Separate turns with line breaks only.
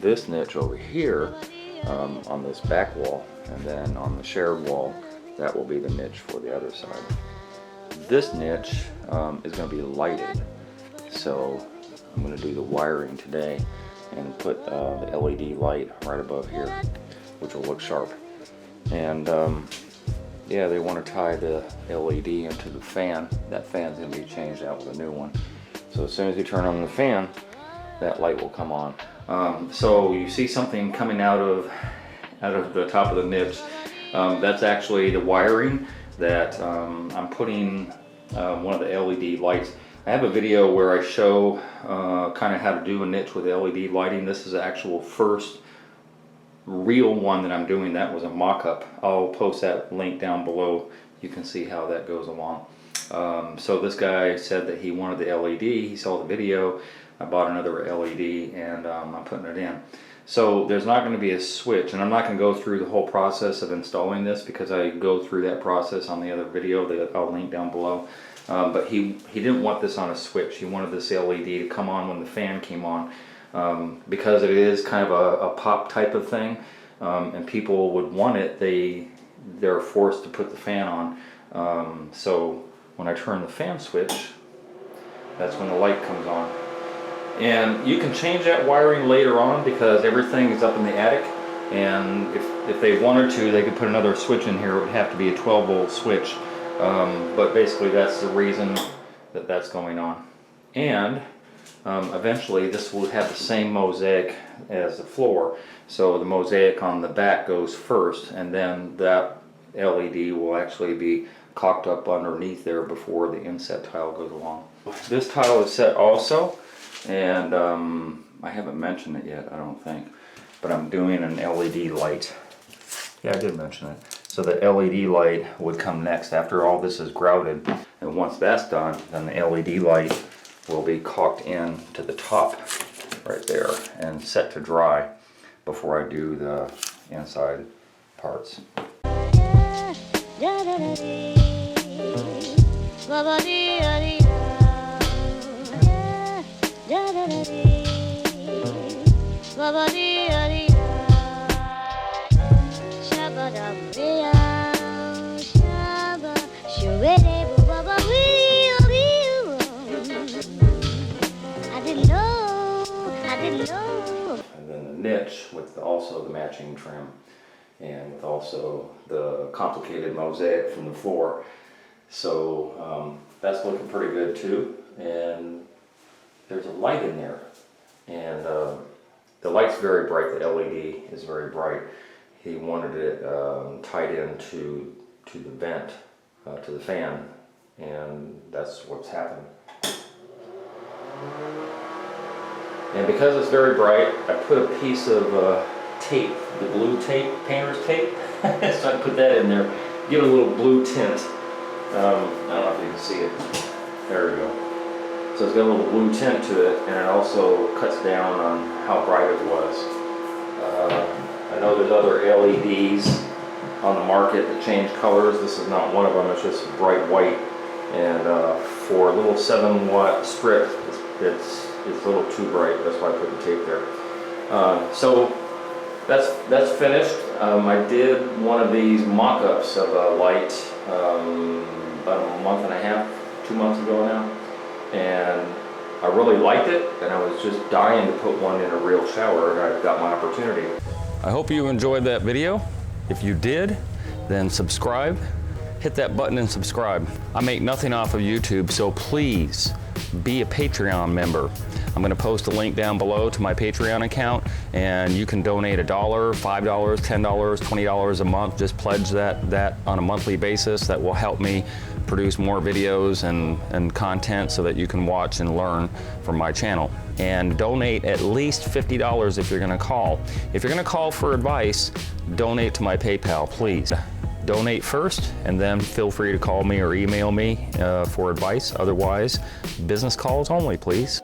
this niche over here on this back wall, and then on the shared wall, that will be the niche for the other side. This niche is going to be lighted, so I'm going to do the wiring today and put the LED light right above here, which will look sharp. And yeah, they want to tie the LED into the fan. That fan's going to be changed out with a new one. So as soon as you turn on the fan, that light will come on. So you see something coming out of the top of the niche. That's actually the wiring that I'm putting one of the LED lights. I have a video where I show kind of how to do a niche with LED lighting. This is the actual first real one that I'm doing. That was a mock-up. I'll post that link down below. You can see how that goes along. So this guy said that he wanted the LED. He saw the video. I bought another LED and I'm putting it in. So there's not going to be a switch, and I'm not going to go through the whole process of installing this because I go through that process on the other video that I'll link down below. But he didn't want this on a switch. He wanted this LED to come on when the fan came on, because it is kind of a pop type of thing, and people would want it. They're forced to put the fan on. So when I turn the fan switch, that's when the light comes on. And you can change that wiring later on because everything is up in the attic, and if they wanted to, they could put another switch in here. It would have to be a 12-volt switch, but basically that's the reason that that's going on. And eventually this will have the same mosaic as the floor, so the mosaic on the back goes first, and then that LED will actually be caulked up underneath there before the inset tile goes along. This tile is set also, and I haven't mentioned it yet, I don't think, but I'm doing an LED light. Yeah, I did mention it. So the LED light would come next after all this is grouted, and once that's done, then the LED light will be caulked in to the top right there and set to dry before I do the inside parts. And then the niche with also the matching trim, and with also the complicated mosaic from the floor. So that's looking pretty good too. And there's a light in there, and the light's very bright. The LED is very bright. He wanted it tied into the vent, to the fan, and that's what's happened. And because it's very bright, I put a piece of tape, the blue tape, painter's tape. So I put that in there, give it a little blue tint. I don't know if you can see it. There we go. So it's got a little blue tint to it, and it also cuts down on how bright it was. I know there's other LEDs on the market that change colors. This is not one of them. It's just bright white, and for a little 7-watt strip, it's a little too bright. That's why I put the tape there. So that's finished. I did one of these mock-ups of a light about a month and a half, 2 months ago now, and I really liked it, and I was just dying to put one in a real shower, and I got my opportunity. I hope you enjoyed that video. If you did, then subscribe. Hit that button and subscribe. I make nothing off of YouTube, so please be a Patreon member. I'm going to post a link down below to my Patreon account, and you can donate $1, $5, $10, $20 a month. Just pledge that on a monthly basis. That will help me produce more videos and content so that you can watch and learn from my channel. And donate at least $50 if you're going to call. If you're going to call for advice, donate to my PayPal, please. Donate first, and then feel free to call me or email me for advice. Otherwise, business calls only, please.